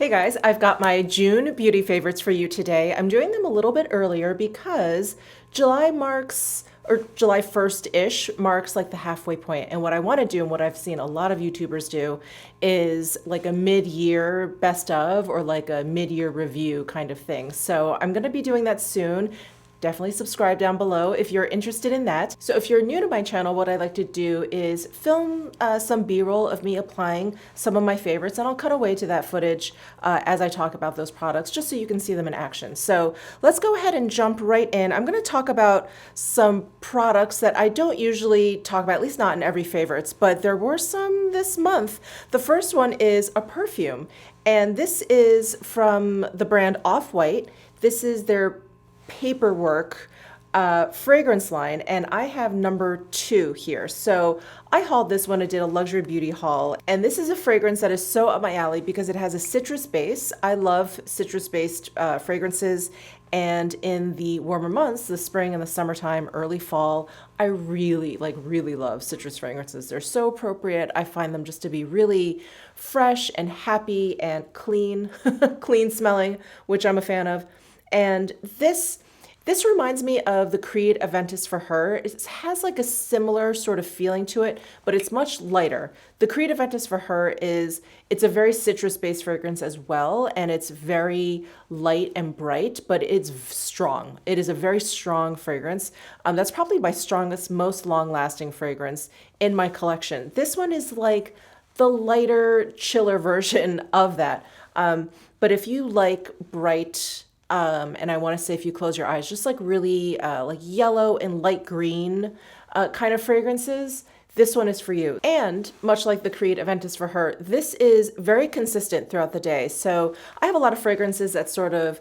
Hey guys, I've got my June beauty favorites for you today. I'm doing them a little bit earlier because July marks, or July 1st-ish marks like the halfway point. And what I want to do and what I've seen a lot of YouTubers do is like a mid-year best of or like a mid-year review kind of thing. So I'm going to be doing that soon. Definitely subscribe down below if you're interested in that. So if you're new to my channel, what I like to do is film some B-roll of me applying some of my favorites, and I'll cut away to that footage as I talk about those products, just so you can see them in action. So let's go ahead and jump right in. I'm gonna talk about some products that I don't usually talk about, at least not in every favorites, but there were some this month. The first one is a perfume, and this is from the brand Off-White. This is their Paperwork fragrance line, and I have number 2 here. So I hauled this one. I did a luxury beauty haul, and this is a fragrance that is so up my alley because it has a citrus base. I love citrus based fragrances, and in the warmer months, the spring and the summertime, early fall, I really love citrus fragrances. They're so appropriate. I find them just to be really fresh and happy and clean clean smelling, which I'm a fan of. And this reminds me of the Creed Aventus for Her. It has like a similar sort of feeling to it, but it's much lighter. The Creed Aventus for Her it's a very citrus-based fragrance as well, and it's very light and bright, but it's strong. It is a very strong fragrance. That's probably my strongest, most long-lasting fragrance in my collection. This one is like the lighter, chiller version of that. But if you like bright, and I want to say if you close your eyes, just like really like yellow and light green kind of fragrances, this one is for you. And much like the Creed Aventus for Her, this is very consistent throughout the day. So I have a lot of fragrances that sort of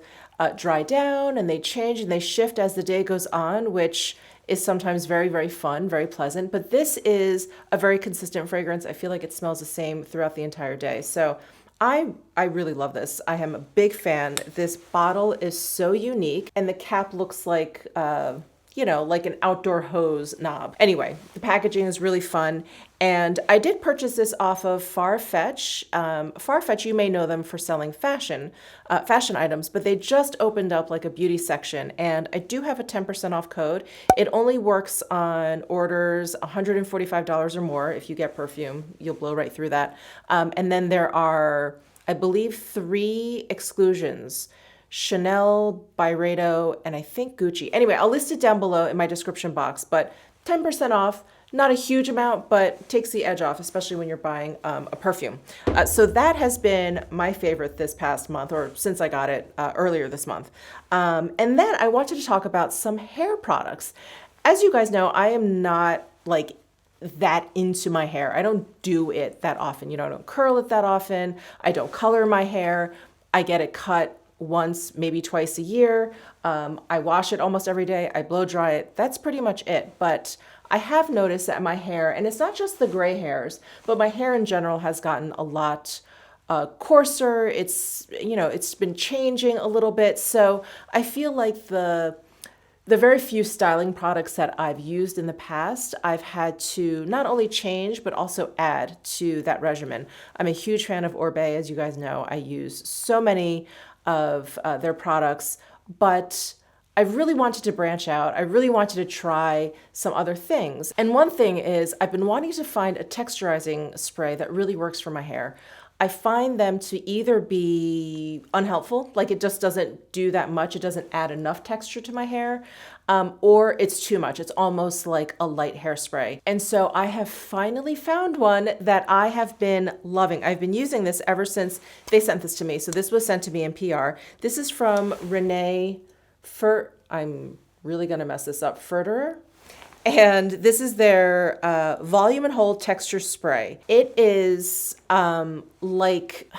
dry down and they change and they shift as the day goes on, which is sometimes very fun, very pleasant. But this is a very consistent fragrance. I feel like it smells the same throughout the entire day. So I really love this. I am a big fan. This bottle is so unique, and the cap looks like, like an outdoor hose knob. Anyway, the packaging is really fun, and I did purchase this off of Farfetch. Farfetch, you may know them for selling fashion items, but they just opened up like a beauty section, and I do have a 10% off code. It only works on orders $145 or more. If you get perfume, you'll blow right through that. And then there are, I believe, 3 exclusions: Chanel, Byredo, and I think Gucci. Anyway, I'll list it down below in my description box, but 10% off, not a huge amount, but takes the edge off, especially when you're buying a perfume. So that has been my favorite this past month, or since I got it earlier this month. And then I wanted to talk about some hair products. As you guys know, I am not like that into my hair. I don't do it that often. I don't curl it that often. I don't color my hair. I get it cut once, maybe twice a year. I wash it almost every day. I blow dry it. That's pretty much it. But I have noticed that my hair, and it's not just the gray hairs, but my hair in general has gotten a lot coarser. It's been changing a little bit. So I feel like the very few styling products that I've used in the past, I've had to not only change, but also add to that regimen. I'm a huge fan of Oribe, as you guys know. I use so many of their products, but I really wanted to branch out. I really wanted to try some other things. And one thing is I've been wanting to find a texturizing spray that really works for my hair. I find them to either be unhelpful, like it just doesn't do that much, it doesn't add enough texture to my hair, or it's too much. It's almost like a light hairspray. And so I have finally found one that I have been loving. I've been using this ever since they sent this to me. So this was sent to me in PR. This is from Renee I'm really gonna mess this up, Ferderer. And this is their volume and hold texture spray. It is like,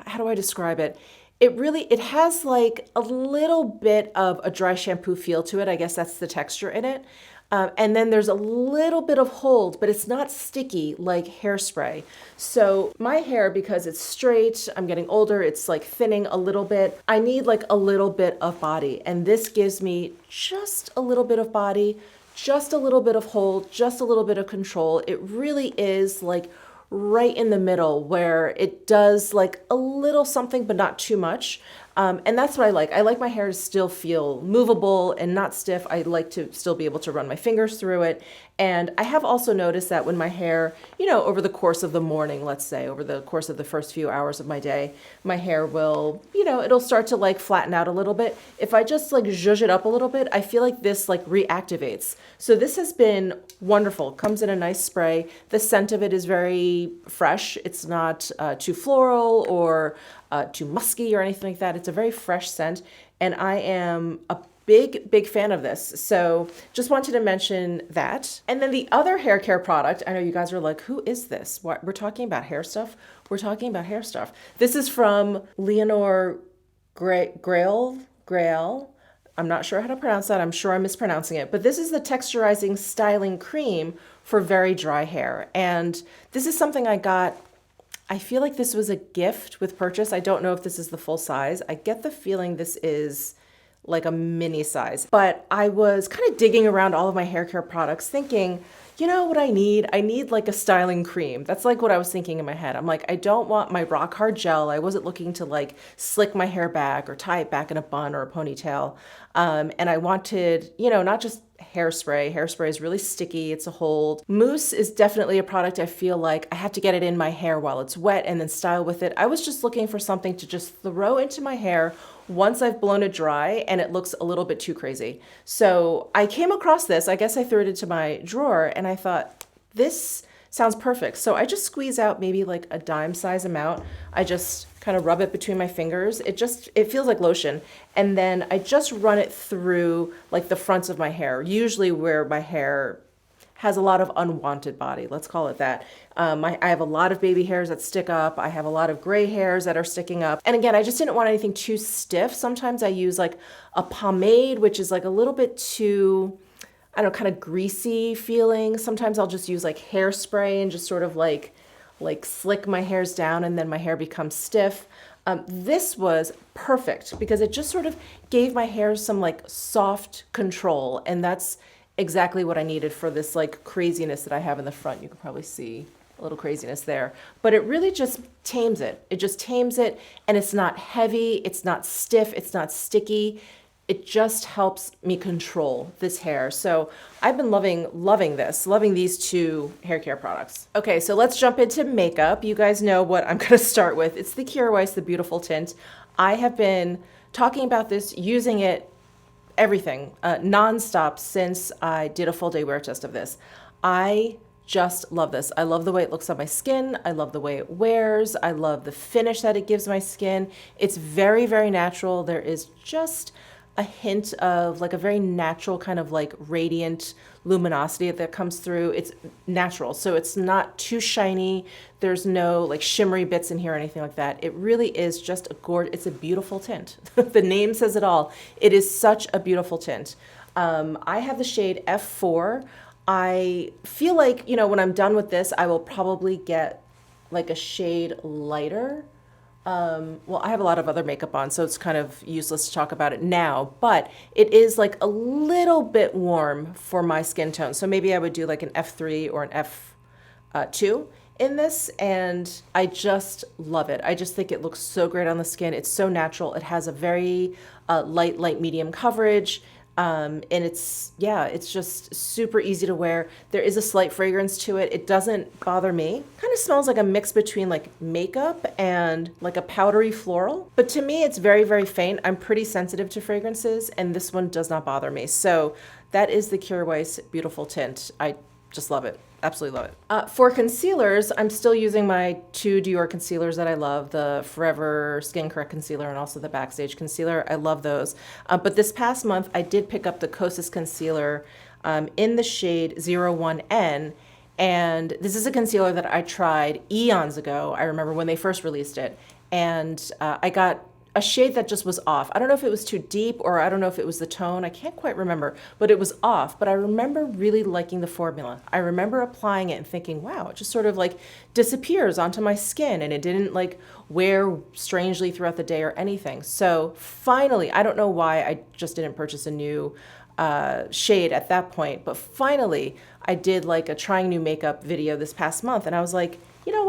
how do I describe it? It has like a little bit of a dry shampoo feel to it. I guess that's the texture in it. And then there's a little bit of hold, but it's not sticky like hairspray. So my hair, because it's straight, I'm getting older, it's like thinning a little bit. I need like a little bit of body. And this gives me just a little bit of body, just a little bit of hold, just a little bit of control. It really is like right in the middle where it does like a little something, but not too much. And that's what I like. I like my hair to still feel movable and not stiff. I like to still be able to run my fingers through it. And I have also noticed that when my hair, over the course of the morning, let's say, over the course of the first few hours of my day, my hair will, it'll start to like flatten out a little bit. If I just like zhuzh it up a little bit, I feel like this like reactivates. So this has been wonderful. Comes in a nice spray. The scent of it is very fresh. It's not too floral or too musky or anything like that. It's a very fresh scent, and I am a big fan of this. So just wanted to mention that. And then the other hair care product, I know you guys are like, who is this? What, we're talking about hair stuff? We're talking about hair stuff. This is from Leonore Grail. I'm not sure how to pronounce that. I'm sure I'm mispronouncing it. But this is the texturizing styling cream for very dry hair. And this is something I got. I feel like this was a gift with purchase. I don't know if this is the full size. I get the feeling this is like a mini size. But I was kind of digging around all of my hair care products thinking, you know what I need? I need like a styling cream. That's like what I was thinking in my head. I'm like, I don't want my rock hard gel. I wasn't looking to like slick my hair back or tie it back in a bun or a ponytail. And I wanted, not just hairspray. Hairspray is really sticky. It's a hold. Mousse is definitely a product I feel like I have to get it in my hair while it's wet and then style with it. I was just looking for something to just throw into my hair once I've blown it dry and it looks a little bit too crazy. So I came across this. I guess I threw it into my drawer and I thought, this sounds perfect. So I just squeeze out maybe like a dime size amount. I just kind of rub it between my fingers. It feels like lotion. And then I just run it through like the fronts of my hair, usually where my hair has a lot of unwanted body. Let's call it that. I have a lot of baby hairs that stick up. I have a lot of gray hairs that are sticking up. And again, I just didn't want anything too stiff. Sometimes I use like a pomade, which is like a little bit too, I don't know, kind of greasy feeling. Sometimes I'll just use like hairspray and just sort of like slick my hairs down and then my hair becomes stiff. This was perfect because it just sort of gave my hair some like soft control, and that's exactly what I needed for this like craziness that I have in the front. You can probably see a little craziness there, but it really just tames it. It just tames it, and it's not heavy, it's not stiff, it's not sticky. It just helps me control this hair. So I've been loving these two hair care products. Okay, so let's jump into makeup. You guys know what I'm gonna start with. It's the Kjaer Weis, the Beautiful Tint. I have been talking about this, using it, everything, nonstop since I did a full day wear test of this. I just love this. I love the way it looks on my skin. I love the way it wears. I love the finish that it gives my skin. It's very natural. There is just a hint of like a very natural kind of like radiant luminosity that comes through. It's natural, so it's not too shiny. There's no like shimmery bits in here or anything like that. It really is just it's a beautiful tint. The name says it all. It is such a beautiful tint. I have the shade F4. I feel like, when I'm done with this, I will probably get like a shade lighter. Well, I have a lot of other makeup on, so it's kind of useless to talk about it now, but it is like a little bit warm for my skin tone. So maybe I would do like an F3 or an F2 in this, and I just love it. I just think it looks so great on the skin. It's so natural. It has a very light medium coverage. And it's just super easy to wear. There is a slight fragrance to it. It doesn't bother me. Kind of smells like a mix between like makeup and like a powdery floral. But to me, it's very faint. I'm pretty sensitive to fragrances, and this one does not bother me. So that is the Kjaer Weis Beautiful Tint. I just love it. Absolutely love it. For concealers, I'm still using my two Dior concealers that I love, the Forever Skin Correct Concealer and also the Backstage Concealer. I love those. But this past month, I did pick up the Kosas Concealer in the shade 01N. And this is a concealer that I tried eons ago. I remember when they first released it. And I got a shade that just was off. I don't know if it was too deep, or I don't know if it was the tone. I can't quite remember, but it was off. But I remember really liking the formula. I remember applying it and thinking, wow, it just sort of like disappears onto my skin, and it didn't like wear strangely throughout the day or anything. So finally, I don't know why I just didn't purchase a new shade at that point, but finally I did like a trying new makeup video this past month, and I was like, you know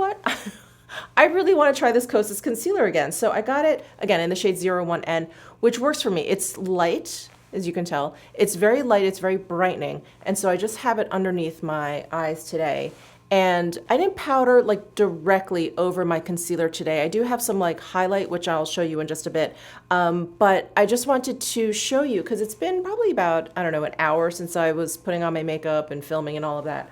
I really want to try this Kosas concealer again. So I got it, again, in the shade 01N, which works for me. It's light, as you can tell. It's very light, it's very brightening. And so I just have it underneath my eyes today. And I didn't powder like directly over my concealer today. I do have some like highlight, which I'll show you in just a bit. But I just wanted to show you, because it's been probably about, I don't know, an hour since I was putting on my makeup and filming and all of that.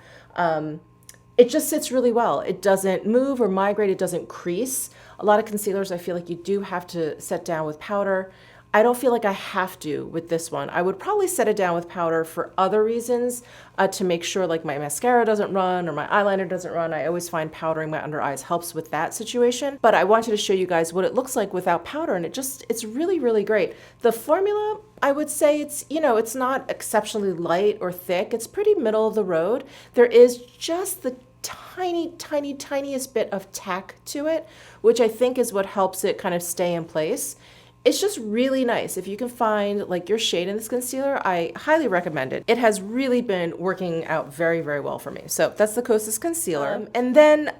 It just sits really well. It doesn't move or migrate. It doesn't crease. A lot of concealers, I feel like you do have to set down with powder. I don't feel like I have to with this one. I would probably set it down with powder for other reasons, to make sure like my mascara doesn't run or my eyeliner doesn't run. I always find powdering my under eyes helps with that situation. But I wanted to show you guys what it looks like without powder, and it's really, really great. The formula, I would say it's, it's not exceptionally light or thick. It's pretty middle of the road. There is just the tiniest bit of tack to it, which I think is what helps it kind of stay in place. It's just really nice. If you can find like your shade in this concealer, I highly recommend it. It has really been working out very, very well for me. So that's the Kosas concealer. And then,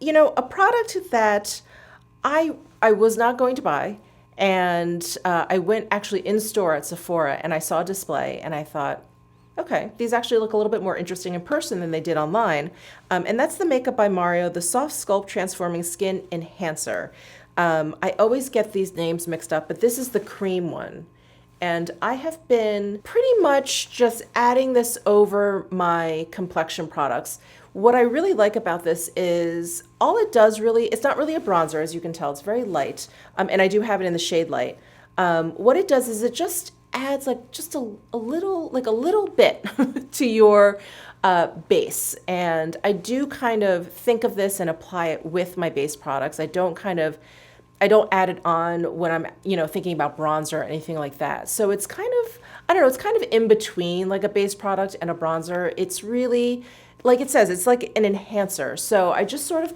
a product that I was not going to buy, and I went actually in store at Sephora and I saw a display and I thought, okay, these actually look a little bit more interesting in person than they did online. And that's the Makeup by Mario, the Soft Sculpt Transforming Skin Enhancer. I always get these names mixed up, but this is the cream one. And I have been pretty much just adding this over my complexion products. What I really like about this is all it does really, it's not really a bronzer, as you can tell, it's very light. And I do have it in the shade light. What it does is it just adds like just a little bit to your base. And I do kind of think of this and apply it with my base products. I don't add it on when I'm, thinking about bronzer or anything like that. So it's kind of, I don't know, it's kind of in between like a base product and a bronzer. It's really, like it says, it's like an enhancer. So I just sort of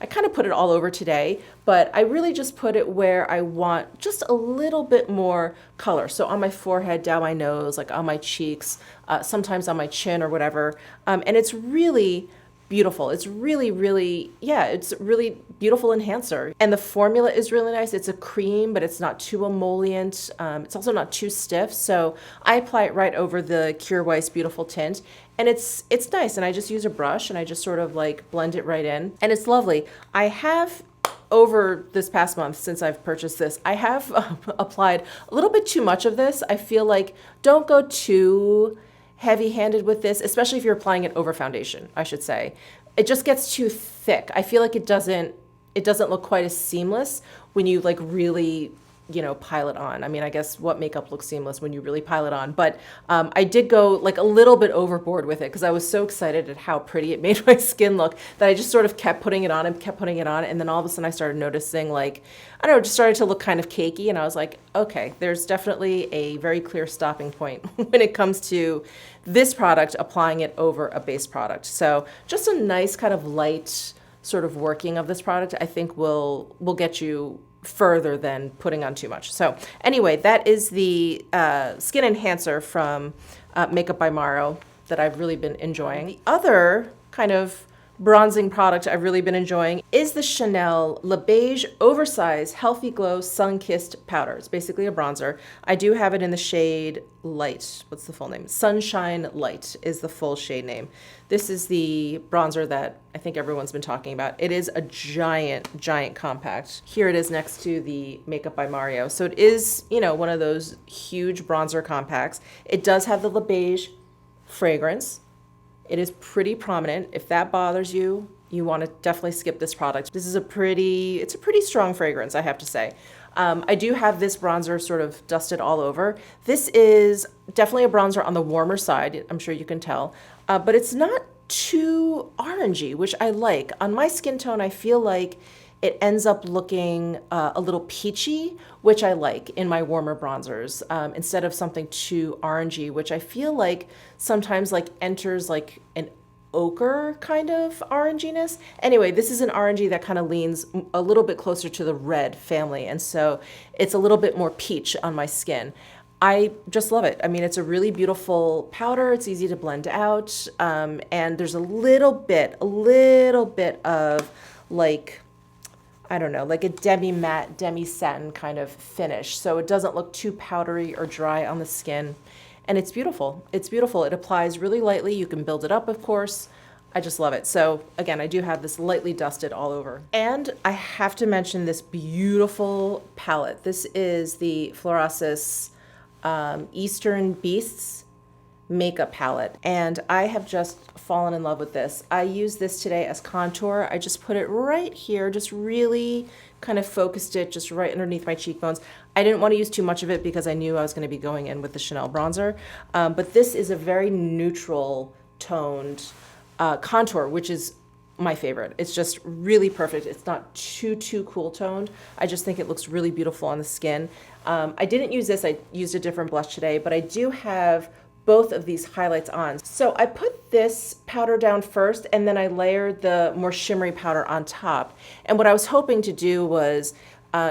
I kind of put it all over today, but I really just put it where I want just a little bit more color. So on my forehead, down my nose, like on my cheeks, sometimes on my chin or whatever. And it's really beautiful. It's really, really, it's a really beautiful enhancer. And the formula is really nice. It's a cream, but it's not too emollient. It's also not too stiff. So I apply it right over the Kjaer Weis Beautiful Tint. And it's nice. And I just use a brush and I just sort of like blend it right in. And it's lovely. I have, over this past month since I've purchased this, I have applied a little bit too much of this. I feel like don't go too heavy-handed with this, especially if you're applying it over foundation, I should say. It just gets too thick. I feel like it doesn't look quite as seamless when you like really, pile it on. I mean, I guess what makeup looks seamless when you really pile it on, but I did go like a little bit overboard with it because I was so excited at how pretty it made my skin look that I just sort of kept putting it on and kept putting it on. And then all of a sudden I started noticing like, I don't know, it just started to look kind of cakey. And I was like, okay, there's definitely a very clear stopping point when it comes to this product, applying it over a base product. So just a nice kind of light sort of working of this product, I think will get you further than putting on too much. So anyway, that is the skin enhancer from Makeup by Mario that I've really been enjoying. The other kind of bronzing product I've really been enjoying is the Chanel Le Beige Oversized Healthy Glow Sun-Kissed Powder. It's basically a bronzer. I do have it in the shade Light. What's the full name? Sunshine Light is the full shade name. This is the bronzer that I think everyone's been talking about. It is a giant compact. Here it is next to the Makeup by Mario. So it is, one of those huge bronzer compacts. It does have the Le Beige fragrance. It is pretty prominent. If that bothers you, you want to definitely skip this product. This is it's a pretty strong fragrance, I have to say. I do have this bronzer sort of dusted all over. This is definitely a bronzer on the warmer side, I'm sure you can tell, but it's not too orangey, which I like. On my skin tone, I feel like it ends up looking a little peachy, which I like in my warmer bronzers, instead of something too orangey, which I feel like sometimes like enters like an ochre kind of oranginess. Anyway, this is an orangey that kind of leans a little bit closer to the red family, and so it's a little bit more peach on my skin. I just love it. I mean, it's a really beautiful powder. It's easy to blend out, and there's a little bit of like, I don't know, like a demi-matte, demi-satin kind of finish. So it doesn't look too powdery or dry on the skin. And it's beautiful. It's beautiful. It applies really lightly. You can build it up, of course. I just love it. So again, I do have this lightly dusted all over. And I have to mention this beautiful palette. This is the Florasis Eastern Beasts makeup palette, and I have just fallen in love with this. I use this today as contour. I just put it right here, just really kind of focused it just right underneath my cheekbones. I didn't want to use too much of it because I knew I was going to be going in with the Chanel bronzer, but this is a very neutral toned contour, which is my favorite. It's just really perfect. It's not too cool toned. I just think it looks really beautiful on the skin. I didn't use this. I used a different blush today, but I do have both of these highlights on. So I put this powder down first, and then I layered the more shimmery powder on top. And what I was hoping to do was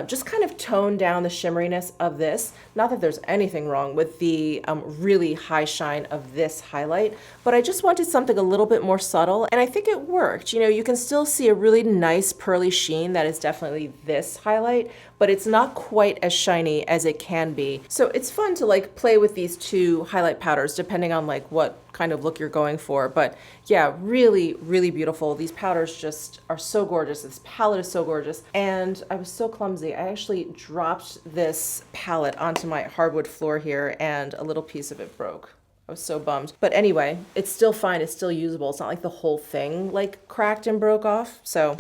just kind of tone down the shimmeriness of this. Not that there's anything wrong with the really high shine of this highlight, but I just wanted something a little bit more subtle, and I think it worked. You know, you can still see a really nice pearly sheen that is definitely this highlight, but it's not quite as shiny as it can be. So it's fun to like play with these two highlight powders depending on like what kind of look you're going for. But yeah, really, really beautiful. These powders just are so gorgeous. This palette is so gorgeous. And I was so clumsy. I actually dropped this palette onto my hardwood floor here and a little piece of it broke. I was so bummed. But anyway, it's still fine. It's still usable. It's not like the whole thing like cracked and broke off. So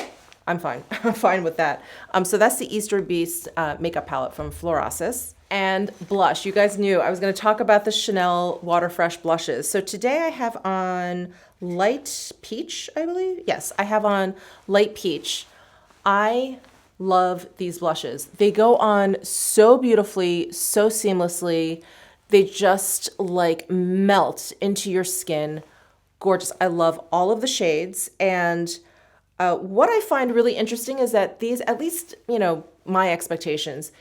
I'm fine. I'm fine with that. So that's the Easter Beast makeup palette from Florasis. And blush. You guys knew I was going to talk about the Chanel Water Fresh blushes. So today I have on Light Peach, I believe. Yes, I have on Light Peach. I love these blushes. They go on so beautifully, so seamlessly. They just like melt into your skin. Gorgeous. I love all of the shades. And what I find really interesting is that these, at least, you know, my expectations,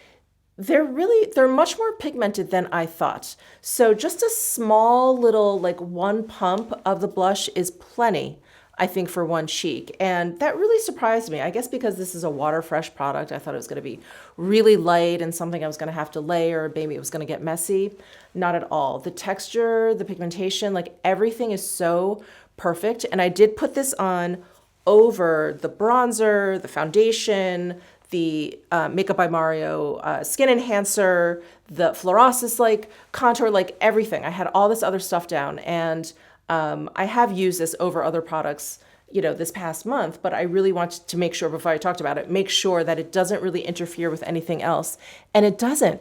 they're much more pigmented than I thought. So just a small little, like one pump of the blush is plenty, I think, for one cheek. And that really surprised me. I guess because this is a water fresh product, I thought it was going to be really light and something I was going to have to layer, maybe it was going to get messy. Not at all. The texture, the pigmentation, like everything is so perfect. And I did put this on over the bronzer, the foundation, the Makeup by Mario skin enhancer, the Florasis like contour, like everything. I had all this other stuff down, and I have used this over other products, you know, this past month, but I really wanted to make sure before I talked about it, make sure that it doesn't really interfere with anything else. And it doesn't.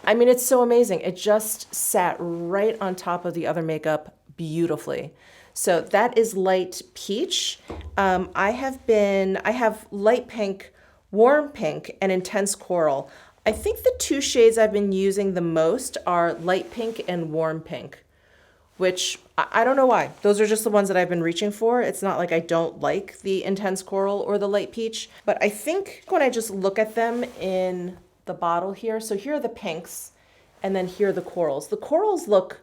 I mean, it's so amazing. It just sat right on top of the other makeup beautifully. So that is Light Peach. I have Light Pink, Warm Pink, and Intense Coral. I think the two shades I've been using the most are Light Pink and Warm Pink, which I don't know why. Those are just the ones that I've been reaching for. It's not like I don't like the Intense Coral or the Light Peach, but I think when I just look at them in the bottle here, so here are the pinks, and then here are the corals. The corals look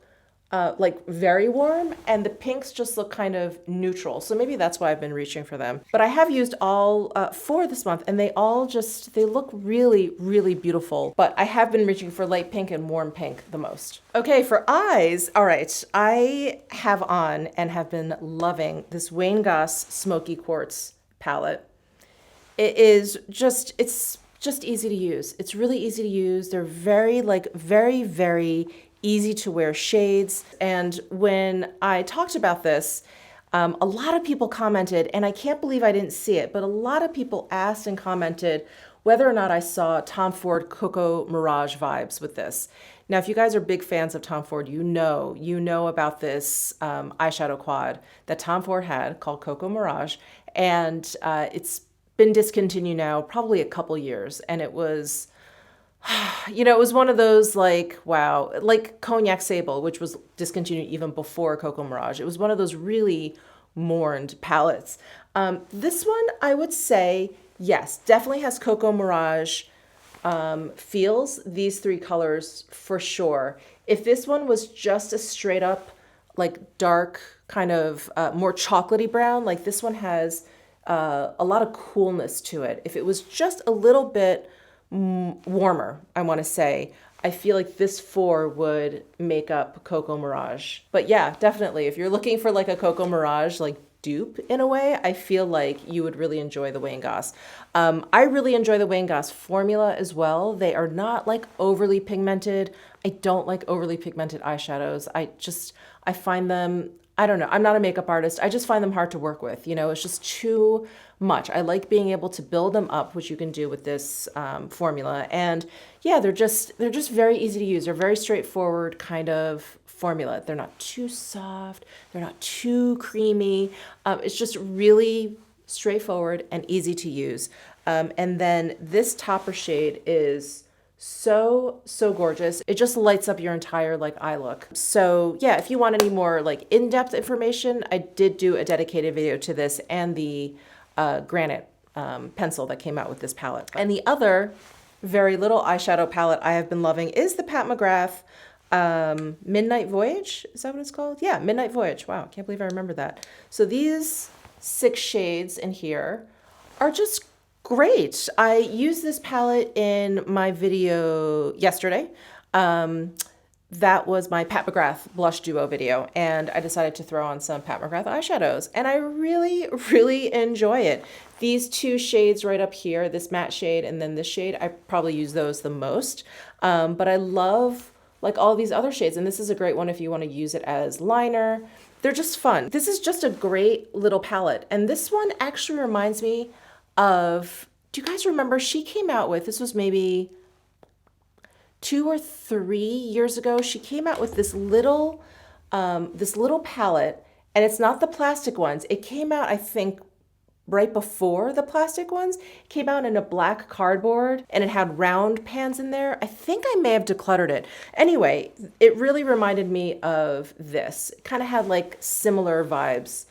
like very warm, and the pinks just look kind of neutral. So maybe that's why I've been reaching for them. But I have used all four this month, and they look really, really beautiful. But I have been reaching for Light Pink and Warm Pink the most. Okay, for eyes, all right, I have on and have been loving this Wayne Goss Smoky Quartz palette. It's just easy to use. It's really easy to use. They're very, very easy to wear shades. And when I talked about this, a lot of people commented, and I can't believe I didn't see it, but a lot of people asked and commented whether or not I saw Tom Ford Coco Mirage vibes with this. Now, if you guys are big fans of Tom Ford, you know about this eyeshadow quad that Tom Ford had called Coco Mirage, and it's been discontinued now probably a couple years, and it was, you know, it was one of those like, wow, like Cognac Sable, which was discontinued even before Coco Mirage. It was one of those really mourned palettes. This one, I would say, yes, definitely has Coco Mirage feels, these three colors for sure. If this one was just a straight up like dark kind of more chocolatey brown, like this one has a lot of coolness to it. If it was just a little bit warmer, I want to say, I feel like this 4 would make up Cocoa Mirage. But yeah, definitely, if you're looking for like a Cocoa Mirage, like dupe in a way, I feel like you would really enjoy the Wayne Goss. I really enjoy the Wayne Goss formula as well. They are not like overly pigmented. I don't like overly pigmented eyeshadows. I find them, I don't know, I'm not a makeup artist. I just find them hard to work with. You know, it's just too much. I like being able to build them up, which you can do with this formula. And yeah, they're just very easy to use. They're very straightforward kind of formula. They're not too soft. They're not too creamy. It's just really straightforward and easy to use. And then this topper shade is so gorgeous. It just lights up your entire like eye look. So yeah, if you want any more like in-depth information, I did do a dedicated video to this and the granite pencil that came out with this palette. And the other very little eyeshadow palette I have been loving is the Pat McGrath Midnight Voyage. Is that what it's called? Yeah, Midnight Voyage. Wow, can't believe I remember that. So these 6 shades in here are just great. I used this palette in my video yesterday. That was my Pat McGrath blush duo video, and I decided to throw on some Pat McGrath eyeshadows, and I really enjoy it. These 2 shades right up here, this matte shade and then this shade, I probably use those the most, but I love like all these other shades, and this is a great one if you want to use it as liner. They're just fun. This is just a great little palette, and this one actually reminds me of, do you guys remember she came out with, this was maybe 2 or 3 years ago, she came out with this little palette, and it's not the plastic ones. It came out, I think, right before the plastic ones. It came out in a black cardboard, and it had round pans in there. I think I may have decluttered it. Anyway, it really reminded me of this. It kind of had like similar vibes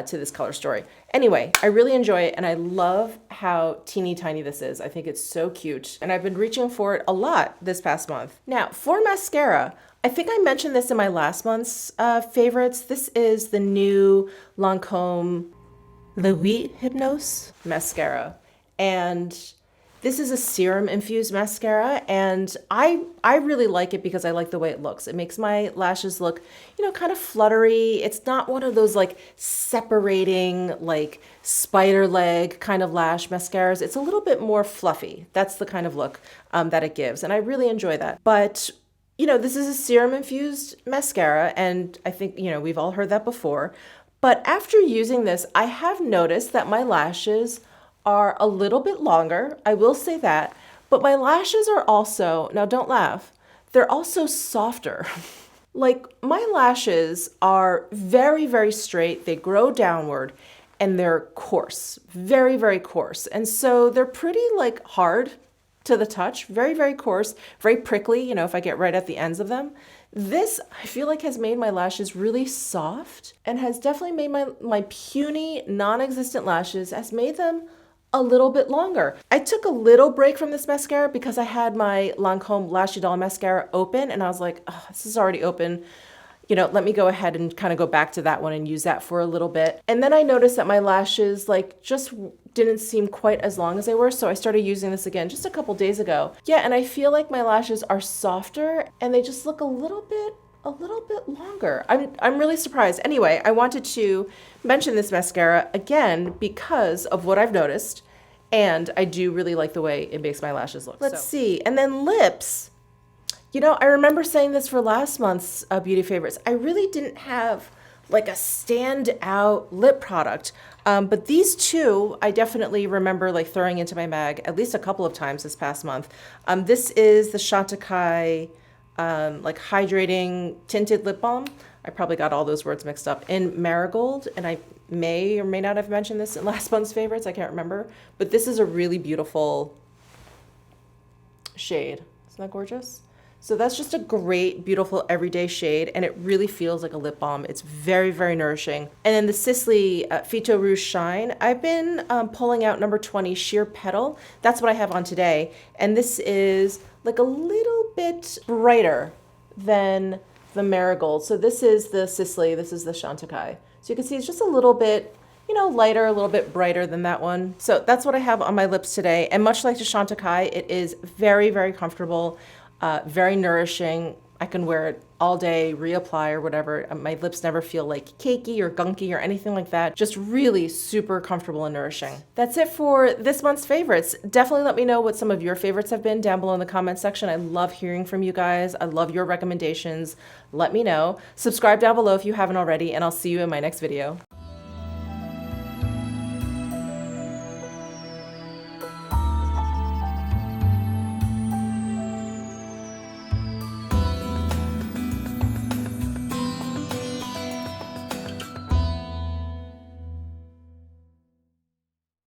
to this color story. Anyway, I really enjoy it, and I love how teeny tiny this is. I think it's so cute, and I've been reaching for it a lot this past month. Now, for mascara, I think I mentioned this in my last month's favorites. This is the new Lancome Le Huit Hypnose mascara, and this is a serum infused mascara, and I really like it because I like the way it looks. It makes my lashes look, you know, kind of fluttery. It's not one of those like separating, like spider leg kind of lash mascaras. It's a little bit more fluffy. That's the kind of look that it gives, and I really enjoy that. But you know, this is a serum infused mascara, and I think, you know, we've all heard that before. But after using this, I have noticed that my lashes are a little bit longer, I will say that, but my lashes are also, now don't laugh, they're also softer. Like my lashes are very straight, they grow downward, and they're coarse, very coarse. And so they're pretty like hard to the touch, very coarse, very prickly, you know, if I get right at the ends of them. This, I feel like, has made my lashes really soft and has definitely made my puny, non-existent lashes, has made them a little bit longer. I took a little break from this mascara because I had my Lancome Lashy Doll mascara open, and I was like, oh, this is already open. You know, let me go ahead and kind of go back to that one and use that for a little bit. And then I noticed that my lashes like just didn't seem quite as long as they were, so I started using this again just a couple days ago. Yeah, and I feel like my lashes are softer and they just look a little bit longer. I'm really surprised. Anyway, I wanted to mention this mascara again because of what I've noticed, and I do really like the way it makes my lashes look. Let's see. And then lips. You know, I remember saying this for last month's beauty favorites. I really didn't have like a standout lip product, but these 2 I definitely remember like throwing into my bag at least a couple of times this past month. This is the Chantecaille like hydrating tinted lip balm. I probably got all those words mixed up, in Marigold, and I may or may not have mentioned this in last month's favorites. I can't remember, but this is a really beautiful shade. Isn't that gorgeous? So that's just a great, beautiful everyday shade, and it really feels like a lip balm. It's very nourishing. And then the Sisley Fito Rouge Shine, I've been pulling out number 20 Sheer Petal. That's what I have on today. And this is like a little bit brighter than the Marigold. So this is the Sisley, this is the Chantecaille. So you can see it's just a little bit, you know, lighter, a little bit brighter than that one. So that's what I have on my lips today. And much like Tashantakai, it is very, very comfortable, very nourishing. I can wear it all day, reapply or whatever. My lips never feel like cakey or gunky or anything like that. Just really super comfortable and nourishing. That's it for this month's favorites. Definitely let me know what some of your favorites have been down below in the comment section. I love hearing from you guys. I love your recommendations. Let me know. Subscribe down below if you haven't already, and I'll see you in my next video.